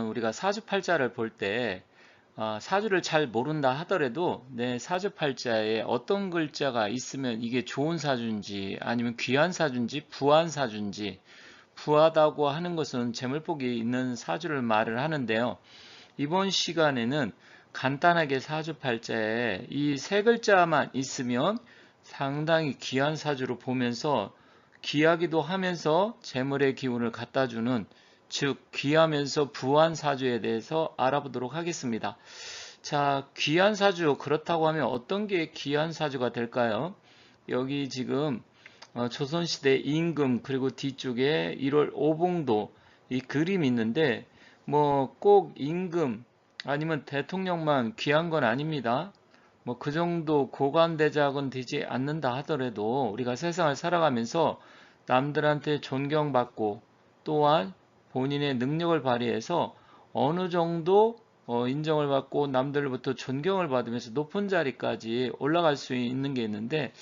우리가 사주팔자를 볼 때 사주를 잘 모른다 하더라도 내 사주팔자에 어떤 글자가 있으면 이게 좋은 사주인지 아니면 귀한 사주인지 부한 사주인지, 부하다고 하는 것은 재물복이 있는 사주를 말을 하는데요. 이번 시간에는 간단하게 사주팔자에 이 세 글자만 있으면 상당히 귀한 사주로 보면서 귀하기도 하면서 재물의 기운을 갖다주는, 즉 귀하면서 부한 사주에 대해서 알아보도록 하겠습니다. 자, 귀한 사주, 그렇다고 하면 어떤 게 귀한 사주가 될까요? 여기 지금 조선시대 임금, 그리고 뒤쪽에 1월 오봉도 이 그림이 있는데 뭐 꼭 임금 아니면 대통령만 귀한 건 아닙니다. 뭐 그 정도 고관대작은 되지 않는다 하더라도 우리가 세상을 살아가면서 남들한테 존경받고 또한 본인의 능력을 발휘해서 어느 정도 인정을 받고 남들로부터 존경을 받으면서 높은 자리까지 올라갈 수 있는 게 있는데,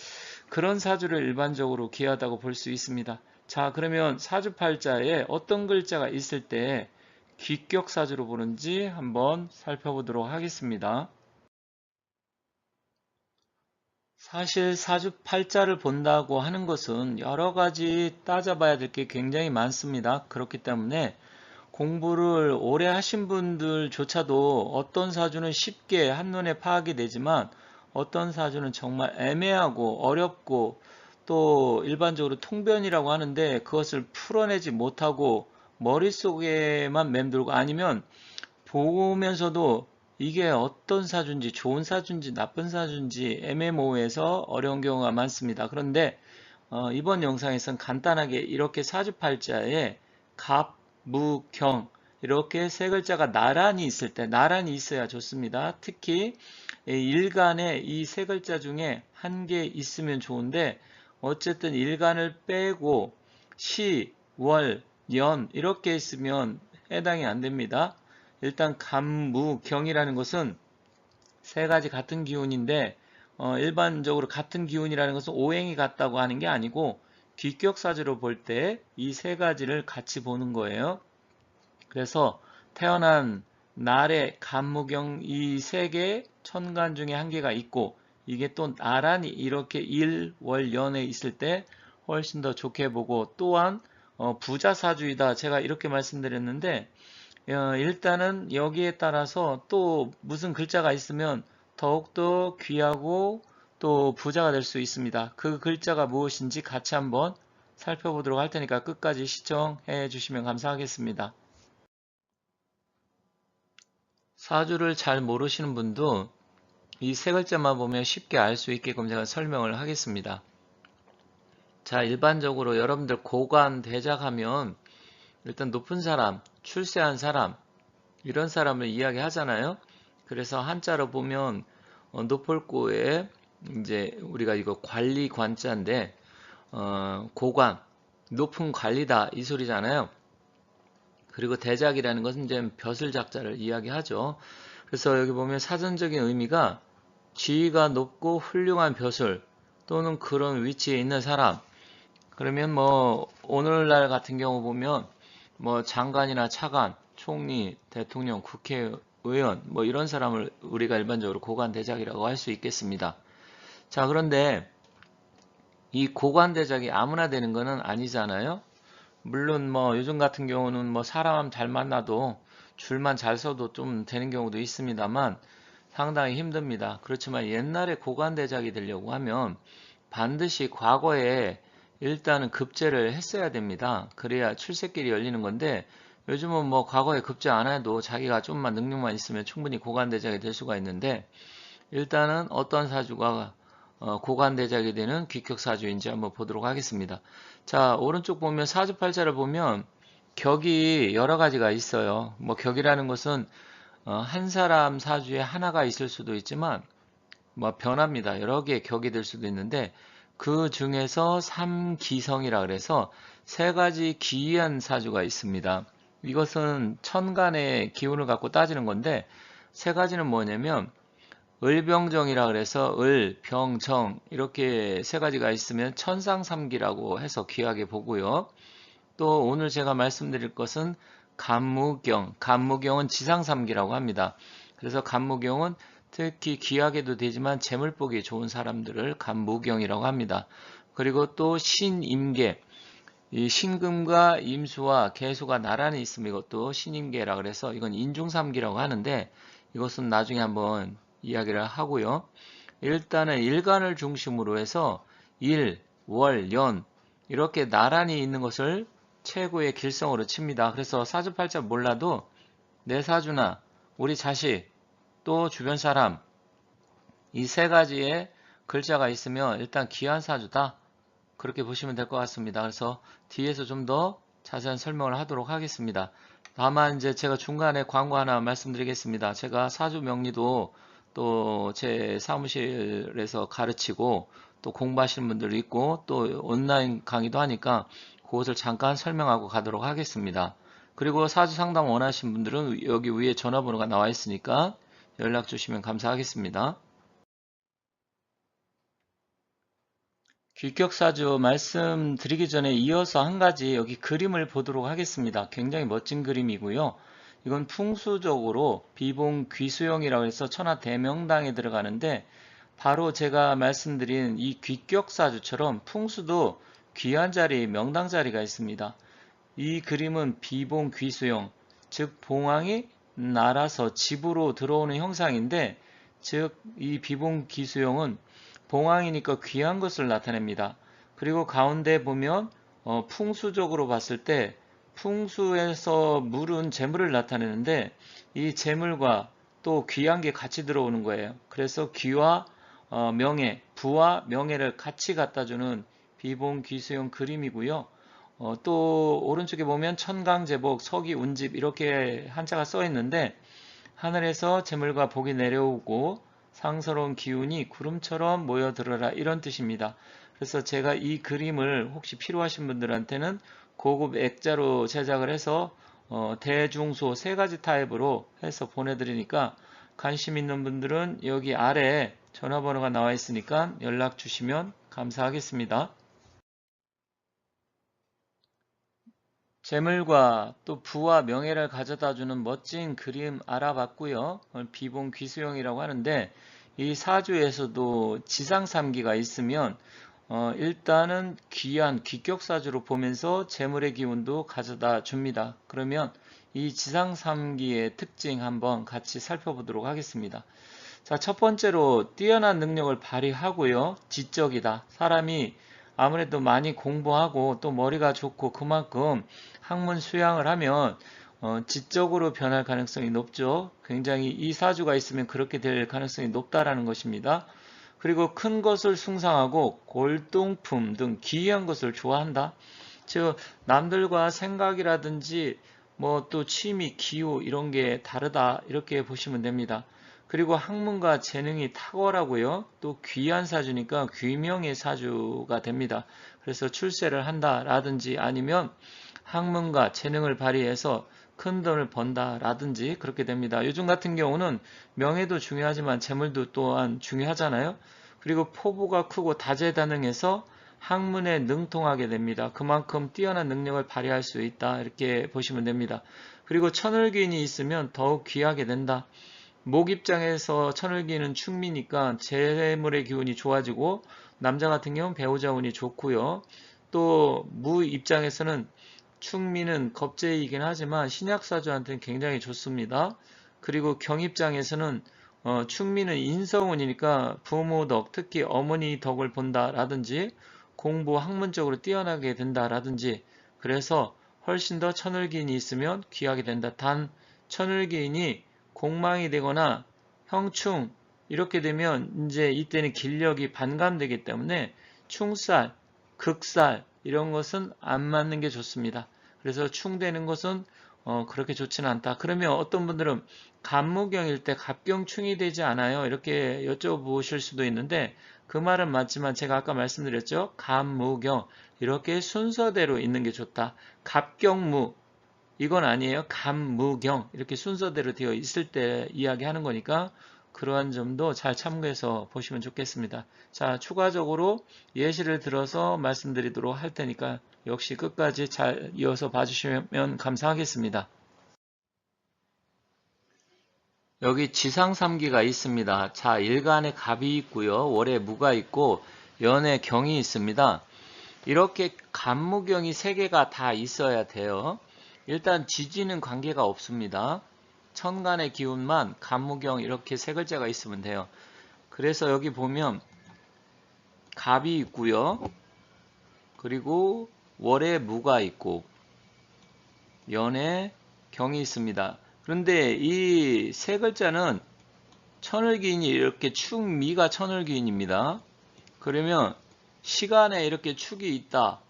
그런 사주를 일반적으로 귀하다고 볼 수 있습니다. 자, 그러면 사주팔자에 어떤 글자가 있을 때 귀격사주로 보는지 한번 살펴보도록 하겠습니다. 사실 사주팔자를 본다고 하는 것은 여러 가지 따져봐야 될 게 굉장히 많습니다. 그렇기 때문에 공부를 오래 하신 분들조차도 어떤 사주는 쉽게 한눈에 파악이 되지만 어떤 사주는 정말 애매하고 어렵고 또 일반적으로 통변이라고 하는데 그것을 풀어내지 못하고 머릿속에만 맴돌고, 아니면 보면서도 이게 어떤 사주인지, 좋은 사주인지 나쁜 사주인지 애매모호해서 어려운 경우가 많습니다. 그런데 이번 영상에서는 간단하게 이렇게 사주팔자에 갑, 무, 경 이렇게 세 글자가 나란히 있을 때, 나란히 있어야 좋습니다. 특히 일간에 이 세 글자 중에 한 개 있으면 좋은데 어쨌든 일간을 빼고 시, 월, 연 이렇게 있으면 해당이 안 됩니다. 일단 갑무, 경이라는 것은 세 가지 같은 기운인데 일반적으로 같은 기운이라는 것은 오행이 같다고 하는 게 아니고 귀격사주로 볼 때 이 세 가지를 같이 보는 거예요. 그래서 태어난 날에 갑무경 이 세 개 천간 중에 한 개가 있고 이게 또 나란히 이렇게 일, 월, 연에 있을 때 훨씬 더 좋게 보고, 또한 부자사주이다 제가 이렇게 말씀드렸는데 일단은 여기에 따라서 또 무슨 글자가 있으면 더욱더 귀하고 또 부자가 될 수 있습니다. 그 글자가 무엇인지 같이 한번 살펴보도록 할 테니까 끝까지 시청해 주시면 감사하겠습니다. 사주를 잘 모르시는 분도 이 세 글자만 보면 쉽게 알 수 있게끔 제가 설명을 하겠습니다. 자, 일반적으로 여러분들 고관 대작하면 일단 높은 사람, 출세한 사람, 이런 사람을 이야기하잖아요. 그래서 한자로 보면 노폴구에 이제 우리가 이거 관리 관자인데 고관, 높은 관리다 이 소리잖아요. 그리고 대작이라는 것은 이제 벼슬작자를 이야기하죠. 그래서 여기 보면 사전적인 의미가 지위가 높고 훌륭한 벼슬 또는 그런 위치에 있는 사람. 그러면 뭐 오늘날 같은 경우 보면 뭐 장관이나 차관, 총리, 대통령, 국회의원 뭐 이런 사람을 우리가 일반적으로 고관대작이라고 할 수 있겠습니다. 자, 그런데 이 고관대작이 아무나 되는 것은 아니잖아요. 물론 뭐 요즘 같은 경우는 뭐 사람 잘 만나도 줄만 잘 서도 좀 되는 경우도 있습니다만 상당히 힘듭니다. 그렇지만 옛날에 고관대작이 되려고 하면 반드시 과거에 일단은 급제를 했어야 됩니다. 그래야 출세길이 열리는 건데 요즘은 뭐 과거에 급제 안 해도 자기가 좀만 능력만 있으면 충분히 고관대작이 될 수가 있는데, 일단은 어떤 사주가 고관대작이 되는 귀격사주인지 한번 보도록 하겠습니다. 자, 오른쪽 보면 사주팔자를 보면 격이 여러 가지가 있어요. 뭐 격이라는 것은 한 사람 사주에 하나가 있을 수도 있지만 뭐 변합니다. 여러 개의 격이 될 수도 있는데 그 중에서 삼기성이라 그래서 세 가지 기이한 사주가 있습니다. 이것은 천간의 기운을 갖고 따지는 건데 세 가지는 뭐냐면 을병정이라 그래서 을, 병, 정 이렇게 세 가지가 있으면 천상삼기라고 해서 귀하게 보고요. 또 오늘 제가 말씀드릴 것은 간무경, 간무경은 지상삼기라고 합니다. 그래서 간무경은 특히 귀하게도 되지만 재물복이 좋은 사람들을 간무경이라고 합니다. 그리고 또 신임계, 이 신금과 임수와 계수가 나란히 있으면 이것도 신임계라 그래서 이건 인중삼기라고 하는데 이것은 나중에 한번 이야기를 하고요. 일단은 일간을 중심으로 해서 일, 월, 연 이렇게 나란히 있는 것을 최고의 길성으로 칩니다. 그래서 사주팔자 몰라도 내 사주나 우리 자식 또 주변 사람 이 세 가지의 글자가 있으면 일단 귀한 사주다. 그렇게 보시면 될 것 같습니다. 그래서 뒤에서 좀 더 자세한 설명을 하도록 하겠습니다. 다만 이제 제가 중간에 광고 하나 말씀드리겠습니다. 제가 사주 명리도 또 제 사무실에서 가르치고 또 공부하시는 분들도 있고 또 온라인 강의도 하니까 그것을 잠깐 설명하고 가도록 하겠습니다. 그리고 사주 상담 원하시는 분들은 여기 위에 전화번호가 나와 있으니까 연락 주시면 감사하겠습니다. 귀격사주 말씀드리기 전에 이어서 한 가지 여기 그림을 보도록 하겠습니다. 굉장히 멋진 그림이고요. 이건 풍수적으로 비봉 귀수영이라고 해서 천하대명당에 들어가는데 바로 제가 말씀드린 이 귀격사주처럼 풍수도 귀한 자리, 명당 자리가 있습니다. 이 그림은 비봉 귀수영, 즉 봉황이 날아서 집으로 들어오는 형상인데 즉 이 비봉 귀수영은 봉황이니까 귀한 것을 나타냅니다. 그리고 가운데 보면 풍수적으로 봤을 때 풍수에서 물은 재물을 나타내는데 이 재물과 또 귀한 게 같이 들어오는 거예요. 그래서 귀와 명예, 부와 명예를 같이 갖다주는 비봉귀수용 그림이고요. 또 오른쪽에 보면 천강제복, 서기, 운집 이렇게 한자가 써 있는데 하늘에서 재물과 복이 내려오고 상서로운 기운이 구름처럼 모여들어라 이런 뜻입니다. 그래서 제가 이 그림을 혹시 필요하신 분들한테는 고급 액자로 제작을 해서 대중소 세 가지 타입으로 해서 보내드리니까 관심 있는 분들은 여기 아래에 전화번호가 나와 있으니까 연락 주시면 감사하겠습니다. 재물과 또 부와 명예를 가져다주는 멋진 그림 알아봤고요. 비봉 귀수영이라고 하는데 이 사주에서도 지상삼기가 있으면 일단은 귀한 귀격사주로 보면서 재물의 기운도 가져다 줍니다. 그러면 이 지상삼기의 특징 한번 같이 살펴보도록 하겠습니다. 자, 첫 번째로 뛰어난 능력을 발휘하고요. 지적이다. 사람이 아무래도 많이 공부하고 또 머리가 좋고 그만큼 학문 수양을 하면 지적으로 변할 가능성이 높죠. 굉장히 이 사주가 있으면 그렇게 될 가능성이 높다라는 것입니다. 그리고 큰 것을 숭상하고 골동품 등 기이한 것을 좋아한다. 즉 남들과 생각이라든지 뭐 또 취미, 기호 이런 게 다르다 이렇게 보시면 됩니다. 그리고 학문과 재능이 탁월하고요. 또 귀한 사주니까 귀명의 사주가 됩니다. 그래서 출세를 한다라든지 아니면 학문과 재능을 발휘해서 큰 돈을 번다라든지 그렇게 됩니다. 요즘 같은 경우는 명예도 중요하지만 재물도 또한 중요하잖아요. 그리고 포부가 크고 다재다능해서 학문에 능통하게 됩니다. 그만큼 뛰어난 능력을 발휘할 수 있다 이렇게 보시면 됩니다. 그리고 천을기인이 있으면 더욱 귀하게 된다. 목 입장에서 천을기는 충미니까 재물의 기운이 좋아지고 남자 같은 경우는 배우자 운이 좋고요. 또 무 입장에서는 충미는 겁재이긴 하지만 신약사주한테는 굉장히 좋습니다. 그리고 경 입장에서는 충미는 인성운이니까 부모 덕, 특히 어머니 덕을 본다라든지 공부 학문적으로 뛰어나게 된다라든지 그래서 훨씬 더 천을기인이 있으면 귀하게 된다. 단 천을기인이 공망이 되거나 형충 이렇게 되면 이제 이때는 길력이 반감되기 때문에 충살, 극살 이런 것은 안 맞는 게 좋습니다. 그래서 충되는 것은 그렇게 좋지는 않다. 그러면 어떤 분들은 간무경일 때 갑경충이 되지 않아요? 이렇게 여쭤보실 수도 있는데 그 말은 맞지만 제가 아까 말씀드렸죠. 간무경 이렇게 순서대로 있는 게 좋다. 갑경무 이건 아니에요. 간무경 이렇게 순서대로 되어 있을 때 이야기하는 거니까 그러한 점도 잘 참고해서 보시면 좋겠습니다. 자, 추가적으로 예시를 들어서 말씀드리도록 할 테니까 역시 끝까지 잘 이어서 봐주시면 감사하겠습니다. 여기 지상삼기가 있습니다. 자, 일간에 갑이 있고요. 월에 무가 있고 연에 경이 있습니다. 이렇게 간무경이 3개가 다 있어야 돼요. 일단 지지는 관계가 없습니다. 천간의 기운만 간무경 이렇게 3글자가 있으면 돼요. 그래서 여기 보면 갑이 있고요. 그리고 월에 무가 있고 연에 경이 있습니다. 그런데 이 3글자는 천을기인이 이렇게 축미가 천을기인입니다. 그러면 시간에 이렇게 축이 있다.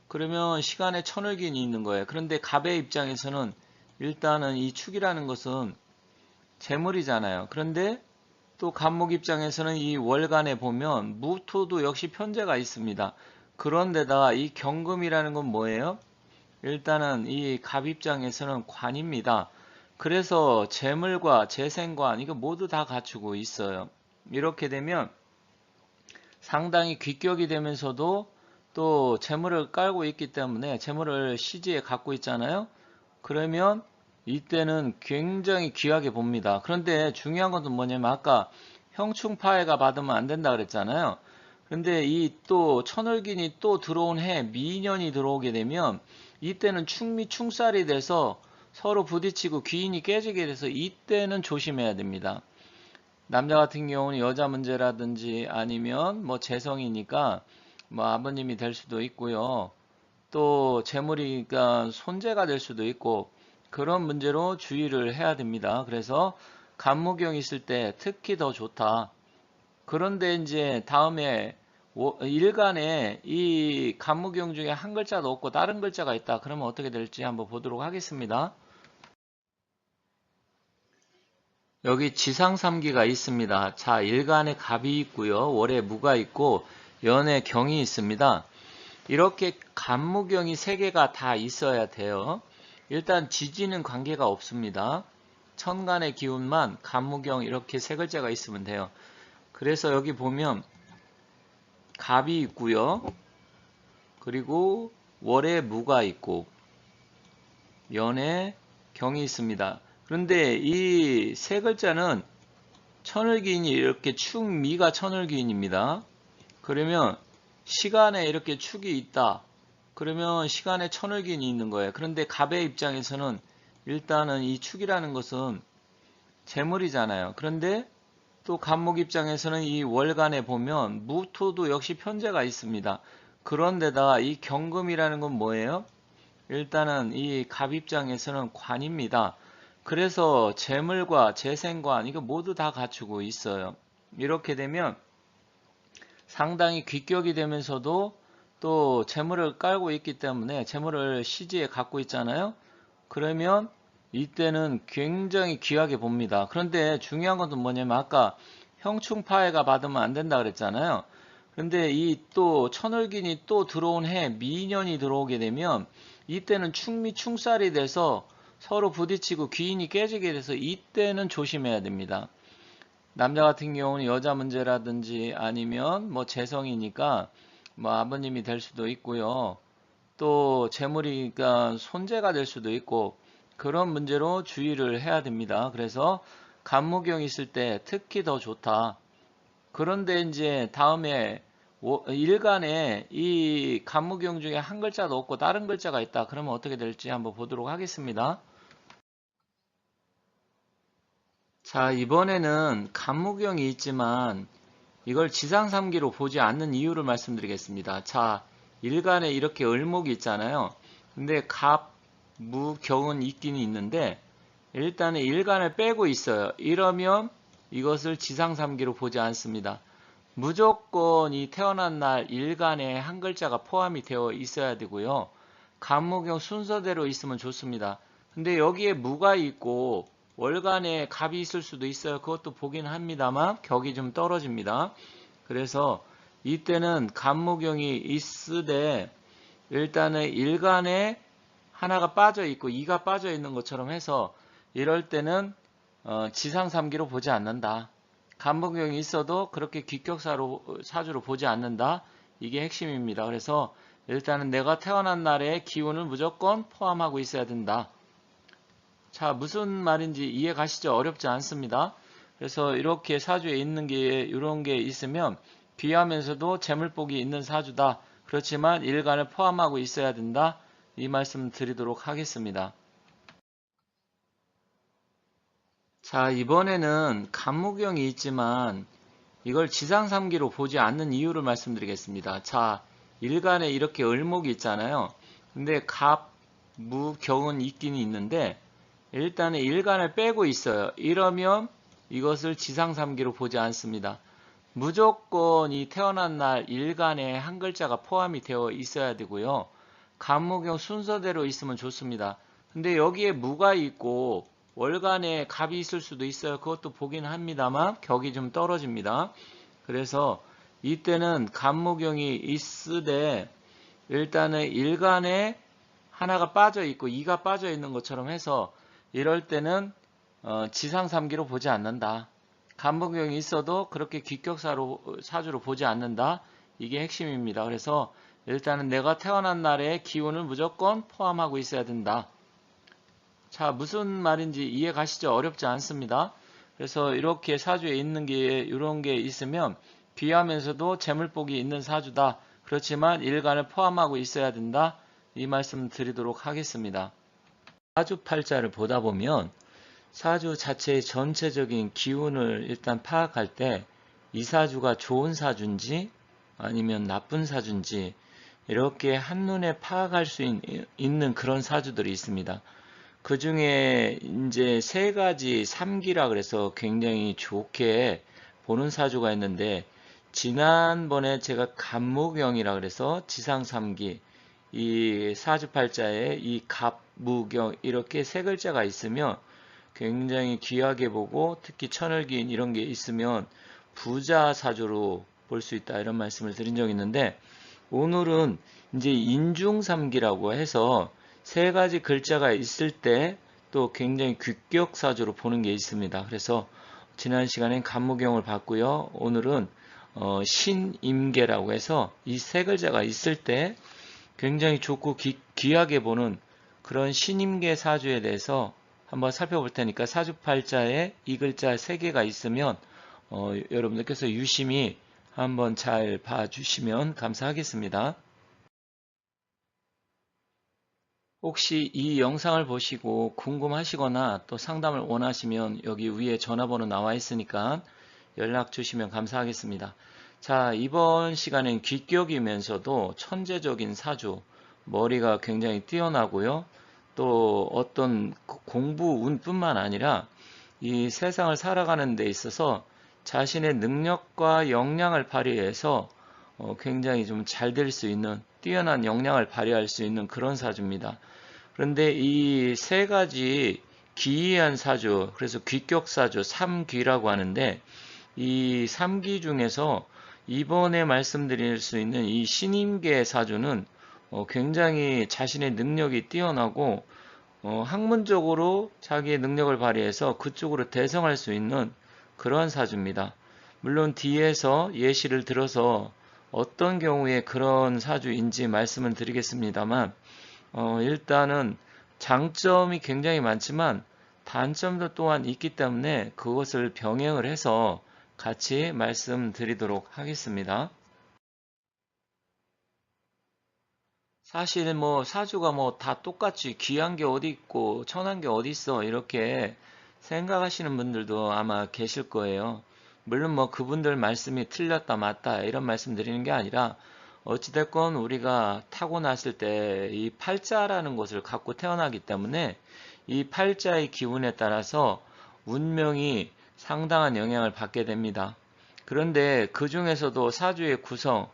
그러면 시간에 천을기인이 있는 거예요. 그런데 갑의 입장에서는 일단은 이 축이라는 것은 재물이잖아요. 그런데 또 갑목 입장에서는 이 월간에 보면 무토도 역시 편재가 있습니다. 그런데다가 이 경금이라는 건 뭐예요? 일단은 이 갑 입장에서는 관입니다. 그래서 재물과 재생관 이거 모두 다 갖추고 있어요. 이렇게 되면 상당히 귀격이 되면서도 또 재물을 깔고 있기 때문에 재물을 시지에 갖고 있잖아요. 그러면 이때는 굉장히 귀하게 봅니다. 그런데 중요한 것은 뭐냐면 아까 형충파해가 받으면 안 된다 그랬잖아요. 근데 이 또 천을긴이 또 들어온 해 미년이 들어오게 되면 이때는 충미 충살이 돼서 서로 부딪히고 귀인이 깨지게 돼서 이때는 조심해야 됩니다. 남자 같은 경우는 여자 문제라든지 아니면 뭐 재성이니까 뭐 아버님이 될 수도 있고요. 또 재물이니까 손재가 될 수도 있고 그런 문제로 주의를 해야 됩니다. 그래서 간무경 있을 때 특히 더 좋다. 그런데 이제 다음에 일간에 이 간무경 중에 한 글자도 없고 다른 글자가 있다. 그러면 어떻게 될지 한번 보도록 하겠습니다. 여기 지상삼기가 있습니다. 자, 일간에 갑이 있고요. 월에 무가 있고 연에 경이 있습니다. 이렇게 간무경이 3개가 다 있어야 돼요. 일단 지지는 관계가 없습니다. 천간의 기운만 간무경 이렇게 3글자가 있으면 돼요. 그래서 여기 보면 갑이 있고요. 그리고 월에 무가 있고 연에 경이 있습니다. 그런데 이 3글자는 천을기인이 이렇게 축미가 천을기인입니다. 그러면 시간에 이렇게 축이 있다. 그러면 시간에 천을기인이 있는 거예요. 그런데 갑의 입장에서는 일단은 이 축이라는 것은 재물이잖아요. 그런데 또 갑목 입장에서는 이 월간에 보면 무토도 역시 편재가 있습니다. 그런데다 이 경금이라는 건 뭐예요? 일단은 이 갑 입장에서는 관입니다. 그래서 재물과 재생관 이거 모두 다 갖추고 있어요. 이렇게 되면 상당히 귀격이 되면서도 또 재물을 깔고 있기 때문에 재물을 시지에 갖고 있잖아요. 그러면 이때는 굉장히 귀하게 봅니다. 그런데 중요한 것은 뭐냐면 아까 형충파해가 받으면 안 된다 그랬잖아요. 근데 이 또 천을긴이 또 들어온 해 미년이 들어오게 되면 이때는 충미 충살이 돼서 서로 부딪히고 귀인이 깨지게 돼서 이때는 조심해야 됩니다. 남자 같은 경우는 여자 문제라든지 아니면 뭐 재성이니까 뭐 아버님이 될 수도 있고요. 또 재물이니까 손재가 될 수도 있고 그런 문제로 주의를 해야 됩니다. 그래서 간무경 있을 때 특히 더 좋다. 그런데 이제 다음에 일간에 이 간무경 중에 한 글자도 없고 다른 글자가 있다. 그러면 어떻게 될지 한번 보도록 하겠습니다. 자, 이번에는 간무경이 있지만 이걸 지상삼기로 보지 않는 이유를 말씀드리겠습니다. 자, 일간에 이렇게 을목이 있잖아요. 근데 갑, 무, 경은 있긴 있는데 일단은 일간을 빼고 있어요. 이러면 이것을 지상삼기로 보지 않습니다. 무조건 이 태어난 날 일간에 한 글자가 포함이 되어 있어야 되고요. 간무경 순서대로 있으면 좋습니다. 근데 여기에 무가 있고 월간에 갑이 있을 수도 있어요. 그것도 보긴 합니다만 격이 좀 떨어집니다. 그래서 이때는 간무경이 있으되 일단은 일간에 하나가 빠져 있고 2가 빠져 있는 것처럼 해서 이럴 때는 지상삼기로 보지 않는다. 간무경이 있어도 그렇게 사주로 보지 않는다. 이게 핵심입니다. 그래서 일단은 내가 태어난 날의 기운을 무조건 포함하고 있어야 된다. 자, 무슨 말인지 이해 가시죠? 어렵지 않습니다. 그래서 이렇게 사주에 있는 게 이런 게 있으면 귀하면서도 재물복이 있는 사주다. 그렇지만 일간을 포함하고 있어야 된다. 이 말씀 드리도록 하겠습니다. 자, 이번에는 간목경이 있지만 이걸 지상삼기로 보지 않는 이유를 말씀드리겠습니다. 자, 일간에 이렇게 을목이 있잖아요. 근데 갑, 무, 경은 있긴 있는데 일단은 일간을 빼고 있어요. 이러면 이것을 지상삼기로 보지 않습니다. 무조건 이 태어난 날 일간에 한 글자가 포함이 되어 있어야 되고요. 간목경 순서대로 있으면 좋습니다. 근데 여기에 무가 있고 월간에 갑이 있을 수도 있어요. 그것도 보긴 합니다만 격이 좀 떨어집니다. 그래서 이때는 간목경이 있으되 일단은 일간에 하나가 빠져 있고 이가 빠져 있는 것처럼 해서 이럴 때는 지상삼기로 보지 않는다. 간목경이 있어도 그렇게 사주로 보지 않는다. 이게 핵심입니다. 그래서 일단은 내가 태어난 날의 기운을 무조건 포함하고 있어야 된다. 자, 무슨 말인지 이해 가시죠? 어렵지 않습니다. 그래서 이렇게 사주에 있는 게 이런 게 있으면 귀하면서도 재물복이 있는 사주다. 그렇지만 일간을 포함하고 있어야 된다. 이 말씀 드리도록 하겠습니다. 사주팔자를 보다 보면 사주 자체의 전체적인 기운을 일단 파악할 때 이 사주가 좋은 사주인지 아니면 나쁜 사주인지 이렇게 한눈에 파악할 수 있는 그런 사주들이 있습니다. 그 중에 이제 세 가지 삼기라 그래서 굉장히 좋게 보는 사주가 있는데 지난번에 제가 간무경이라 그래서 지상 삼기 이 사주팔자에 이 갑무경 이렇게 세 글자가 있으면 굉장히 귀하게 보고 특히 천을기인 이런 게 있으면 부자 사주로 볼 수 있다 이런 말씀을 드린 적이 있는데 오늘은 이제 인중삼기라고 해서 세 가지 글자가 있을 때 또 굉장히 귀격 사주로 보는 게 있습니다. 그래서 지난 시간엔 간무경을 봤고요. 오늘은 신임계라고 해서 이 세 글자가 있을 때 굉장히 좋고 귀하게 보는 그런 신임계 사주에 대해서 한번 살펴볼 테니까 사주팔자에 이 글자 세 개가 있으면 여러분들께서 유심히 한번 잘 봐주시면 감사하겠습니다. 혹시 이 영상을 보시고 궁금하시거나 또 상담을 원하시면 여기 위에 전화번호 나와 있으니까 연락 주시면 감사하겠습니다. 자, 이번 시간엔 귀격이면서도 천재적인 사주, 머리가 굉장히 뛰어나고요. 또 어떤 공부 운뿐만 아니라 이 세상을 살아가는 데 있어서 자신의 능력과 역량을 발휘해서 굉장히 좀 잘 될 수 있는 뛰어난 역량을 발휘할 수 있는 그런 사주입니다. 그런데 이 세 가지 기이한 사주, 그래서 귀격사주, 삼귀라고 하는데 이 삼귀 중에서 이번에 말씀드릴 수 있는 이 신임계 사주는 굉장히 자신의 능력이 뛰어나고 학문적으로 자기의 능력을 발휘해서 그쪽으로 대성할 수 있는 그런 사주입니다. 물론 뒤에서 예시를 들어서 어떤 경우에 그런 사주인지 말씀을 드리겠습니다만 일단은 장점이 굉장히 많지만 단점도 또한 있기 때문에 그것을 병행을 해서 같이 말씀드리도록 하겠습니다. 사실 뭐 사주가 뭐 다 똑같이 귀한 게 어디 있고 천한 게 어디 있어 이렇게 생각하시는 분들도 아마 계실 거예요. 물론 뭐 그분들 말씀이 틀렸다 맞다 이런 말씀 드리는 게 아니라 어찌됐건 우리가 타고났을 때 이 팔자라는 것을 갖고 태어나기 때문에 이 팔자의 기운에 따라서 운명이 상당한 영향을 받게 됩니다. 그런데 그 중에서도 사주의 구성,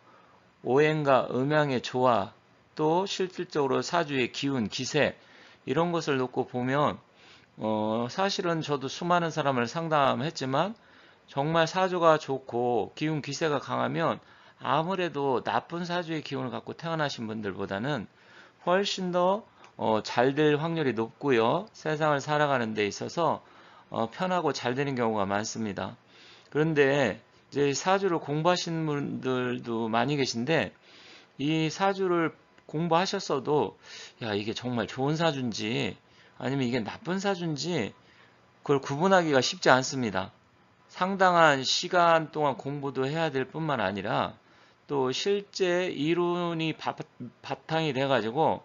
오행과 음양의 조화, 또 실질적으로 사주의 기운, 기세 이런 것을 놓고 보면 사실은 저도 수많은 사람을 상담했지만 정말 사주가 좋고 기운, 기세가 강하면 아무래도 나쁜 사주의 기운을 갖고 태어나신 분들보다는 훨씬 더 잘 될 확률이 높고요. 세상을 살아가는 데 있어서 편하고 잘 되는 경우가 많습니다. 그런데 이제 사주를 공부하시는 분들도 많이 계신데 이 사주를 공부하셨어도 야 이게 정말 좋은 사주인지 아니면 이게 나쁜 사주인지 그걸 구분하기가 쉽지 않습니다. 상당한 시간 동안 공부도 해야 될 뿐만 아니라 또 실제 이론이 바탕이 돼가지고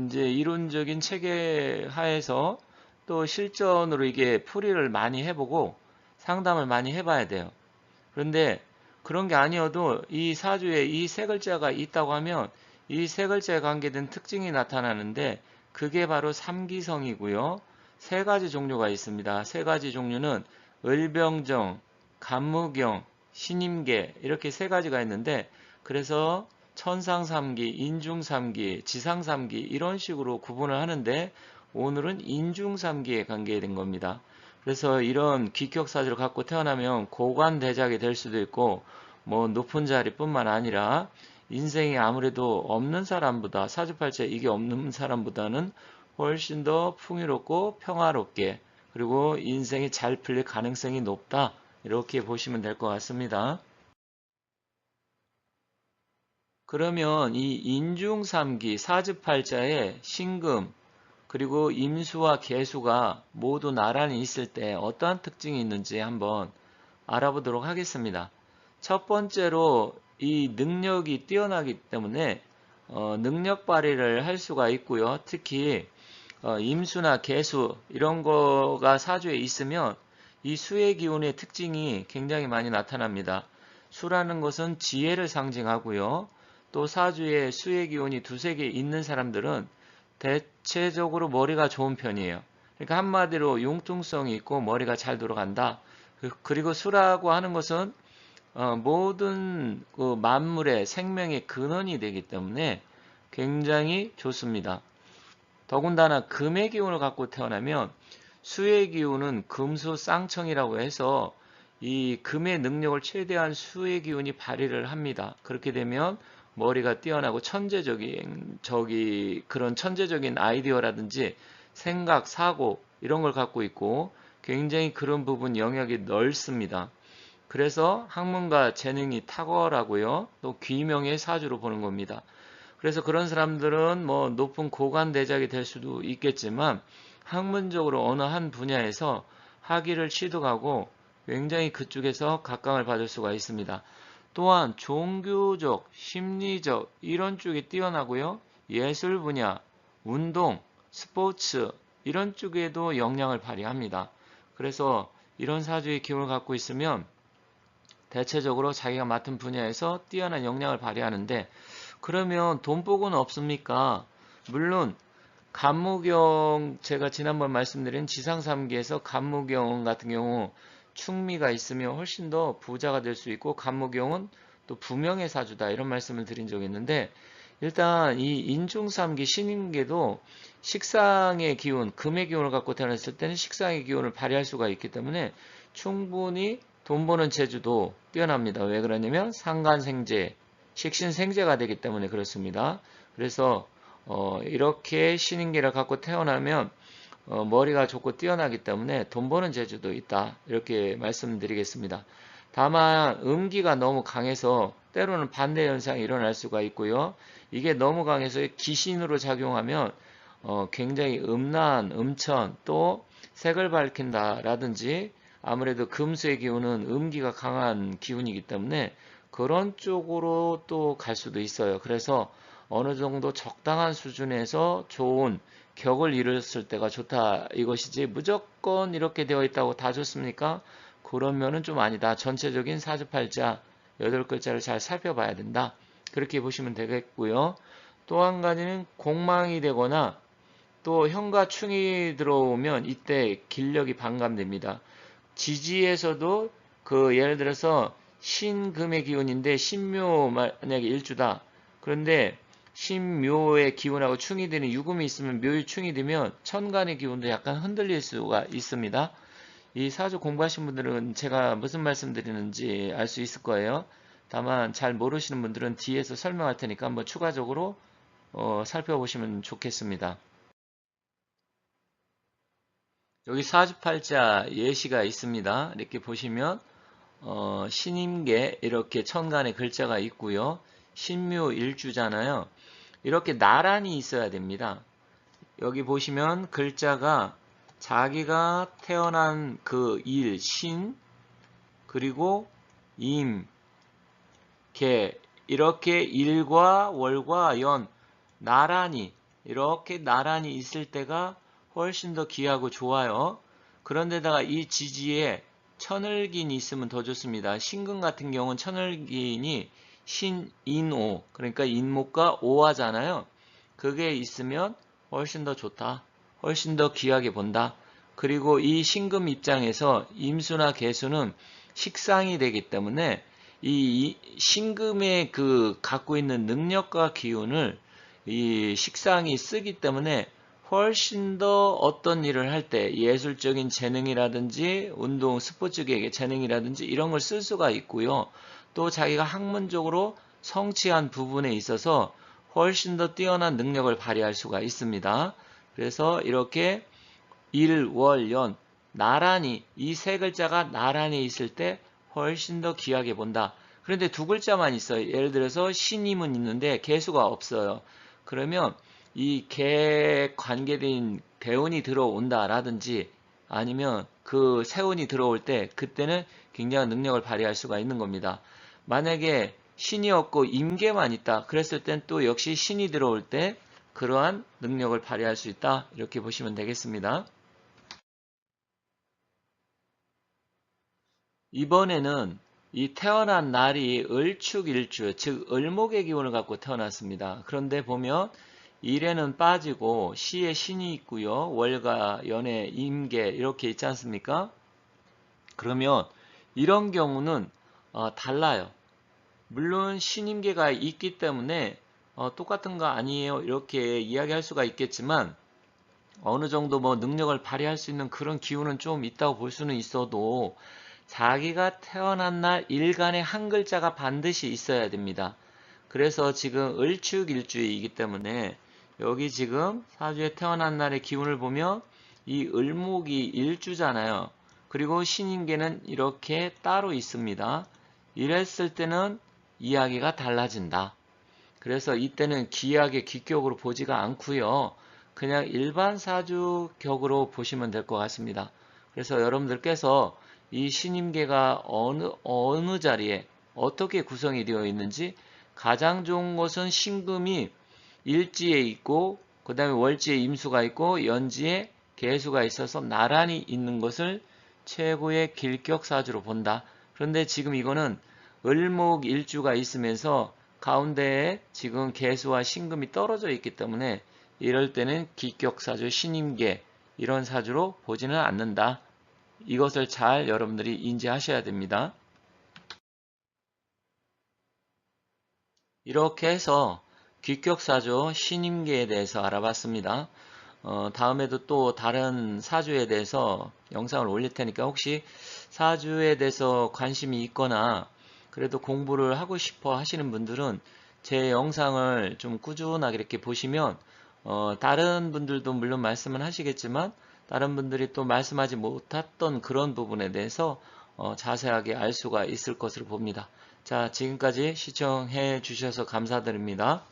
이제 이론적인 체계 하에서 또 실전으로 이게 풀이를 많이 해보고 상담을 많이 해봐야 돼요. 그런데 그런 게 아니어도 이 사주에 이 세 글자가 있다고 하면 이 세 글자에 관계된 특징이 나타나는데 그게 바로 삼기성이고요. 세 가지 종류가 있습니다. 세 가지 종류는 을병정, 간무경, 신임계 이렇게 세 가지가 있는데 그래서 천상삼기, 인중삼기, 지상삼기 이런 식으로 구분을 하는데 오늘은 인중삼기에 관계된 겁니다. 그래서 이런 기격사주를 갖고 태어나면 고관대작이 될 수도 있고 뭐 높은 자리뿐만 아니라 인생이 아무래도 없는 사람보다 사주팔자에 이게 없는 사람보다는 훨씬 더 풍요롭고 평화롭게 그리고 인생이 잘 풀릴 가능성이 높다 이렇게 보시면 될 것 같습니다. 그러면 이 인중삼기 사주팔자에 신금 그리고 임수와 계수가 모두 나란히 있을 때 어떠한 특징이 있는지 한번 알아보도록 하겠습니다. 첫 번째로 이 능력이 뛰어나기 때문에 능력 발휘를 할 수가 있고요. 특히 임수나 계수 이런 거가 사주에 있으면 이 수의 기운의 특징이 굉장히 많이 나타납니다. 수라는 것은 지혜를 상징하고요. 또 사주에 수의 기운이 두세 개 있는 사람들은 대체적으로 머리가 좋은 편이에요. 그러니까 한마디로 융통성이 있고 머리가 잘 돌아간다. 그리고 수라고 하는 것은 모든 그 만물의 생명의 근원이 되기 때문에 굉장히 좋습니다. 더군다나 금의 기운을 갖고 태어나면 수의 기운은 금수 쌍청이라고 해서 이 금의 능력을 최대한 수의 기운이 발휘를 합니다. 그렇게 되면 머리가 뛰어나고 그런 천재적인 아이디어라든지 생각, 사고 이런 걸 갖고 있고 굉장히 그런 부분 영역이 넓습니다. 그래서 학문과 재능이 탁월하고요. 또 귀명의 사주로 보는 겁니다. 그래서 그런 사람들은 뭐 높은 고관대작이 될 수도 있겠지만 학문적으로 어느 한 분야에서 학위를 취득하고 굉장히 그쪽에서 각광을 받을 수가 있습니다. 또한 종교적, 심리적 이런 쪽이 뛰어나고요. 예술 분야, 운동, 스포츠 이런 쪽에도 영향을 발휘합니다. 그래서 이런 사주의 기운을 갖고 있으면 대체적으로 자기가 맡은 분야에서 뛰어난 역량을 발휘하는데 그러면 돈복은 없습니까? 물론 간무경 제가 지난번 말씀드린 지상삼기에서 간무경 같은 경우 충미가 있으면 훨씬 더 부자가 될 수 있고 간무경은 또 부명의 사주다 이런 말씀을 드린 적이 있는데 일단 이 인중삼기 신임계도 식상의 기운, 금의 기운을 갖고 태어났을 때는 식상의 기운을 발휘할 수가 있기 때문에 충분히 돈 버는 재주도 뛰어납니다. 왜 그러냐면 상간생재, 식신생재가 되기 때문에 그렇습니다. 그래서 이렇게 신인계를 갖고 태어나면 머리가 좋고 뛰어나기 때문에 돈 버는 재주도 있다. 이렇게 말씀드리겠습니다. 다만 음기가 너무 강해서 때로는 반대 현상이 일어날 수가 있고요. 이게 너무 강해서 기신으로 작용하면 굉장히 음란, 음천, 또 색을 밝힌다라든지 아무래도 금수의 기운은 음기가 강한 기운이기 때문에 그런 쪽으로 또 갈 수도 있어요. 그래서 어느 정도 적당한 수준에서 좋은 격을 이뤘을 때가 좋다 이것이지 무조건 이렇게 되어 있다고 다 좋습니까? 그러면은 좀 아니다. 전체적인 사주팔자 8글자를 잘 살펴봐야 된다. 그렇게 보시면 되겠고요. 또 한 가지는 공망이 되거나 또 현과 충이 들어오면 이때 길력이 반감됩니다. 지지에서도 그 예를 들어서 신금의 기운인데 신묘 만약에 일주다. 그런데 신묘의 기운하고 충이 되는 유금이 있으면 묘의 충이 되면 천간의 기운도 약간 흔들릴 수가 있습니다. 이 사주 공부하신 분들은 제가 무슨 말씀 드리는지 알 수 있을 거예요. 다만 잘 모르시는 분들은 뒤에서 설명할 테니까 한번 추가적으로 살펴보시면 좋겠습니다. 여기 사주팔자 예시가 있습니다. 이렇게 보시면 신임계 이렇게 천간에 글자가 있고요. 신묘 일주잖아요. 이렇게 나란히 있어야 됩니다. 여기 보시면 글자가 자기가 태어난 그 일, 신, 그리고 임, 개, 이렇게 일과 월과 연, 나란히, 이렇게 나란히 있을 때가 훨씬 더 귀하고 좋아요. 그런데다가 이 지지에 천을긴이 있으면 더 좋습니다. 신금 같은 경우는 천을긴이 신, 인, 오, 그러니까 인목과 오화잖아요. 그게 있으면 훨씬 더 좋다. 훨씬 더 귀하게 본다. 그리고 이 신금 입장에서 임수나 개수는 식상이 되기 때문에 이 신금의 그 갖고 있는 능력과 기운을 이 식상이 쓰기 때문에 훨씬 더 어떤 일을 할 때 예술적인 재능이라든지 운동 스포츠계의 재능이라든지 이런 걸 쓸 수가 있고요. 또 자기가 학문적으로 성취한 부분에 있어서 훨씬 더 뛰어난 능력을 발휘할 수가 있습니다. 그래서 이렇게 일, 월, 연 나란히 이 세 글자가 나란히 있을 때 훨씬 더 귀하게 본다. 그런데 두 글자만 있어요. 예를 들어서 신임은 있는데 개수가 없어요. 그러면 이 개에 관계된 대운이 들어온다라든지 아니면 그 세운이 들어올 때 그때는 굉장한 능력을 발휘할 수가 있는 겁니다. 만약에 신이 없고 임계만 있다. 그랬을 땐 또 역시 신이 들어올 때 그러한 능력을 발휘할 수 있다. 이렇게 보시면 되겠습니다. 이번에는 이 태어난 날이 을축일주, 즉 을목의 기운을 갖고 태어났습니다. 그런데 보면 일에는 빠지고 시에 신이 있고요. 월과 연에 임계 이렇게 있지 않습니까? 그러면 이런 경우는 달라요. 물론 신임계가 있기 때문에 똑같은 거 아니에요 이렇게 이야기할 수가 있겠지만 어느 정도 뭐 능력을 발휘할 수 있는 그런 기운은 좀 있다고 볼 수는 있어도 자기가 태어난 날 일간에 한 글자가 반드시 있어야 됩니다. 그래서 지금 을축일주이기 때문에 여기 지금 사주에 태어난 날의 기운을 보면 이 을목이 일주잖아요. 그리고 신임계는 이렇게 따로 있습니다. 이랬을 때는 이야기가 달라진다. 그래서 이때는 기하게 기격으로 보지가 않고요. 그냥 일반 사주격으로 보시면 될 것 같습니다. 그래서 여러분들께서 이 신임계가 어느 자리에 어떻게 구성이 되어 있는지 가장 좋은 것은 신금이 일지에 있고 그 다음에 월지에 임수가 있고 연지에 계수가 있어서 나란히 있는 것을 최고의 길격사주로 본다. 그런데 지금 이거는 을목일주가 있으면서 가운데에 지금 계수와 신금이 떨어져 있기 때문에 이럴 때는 기격사주 신임계 이런 사주로 보지는 않는다. 이것을 잘 여러분들이 인지하셔야 됩니다. 이렇게 해서 귀격사주 신임계에 대해서 알아봤습니다. 다음에도 또 다른 사주에 대해서 영상을 올릴 테니까 혹시 사주에 대해서 관심이 있거나 그래도 공부를 하고 싶어 하시는 분들은 제 영상을 좀 꾸준하게 이렇게 보시면 다른 분들도 물론 말씀을 하시겠지만 다른 분들이 또 말씀하지 못했던 그런 부분에 대해서 자세하게 알 수가 있을 것으로 봅니다. 자, 지금까지 시청해 주셔서 감사드립니다.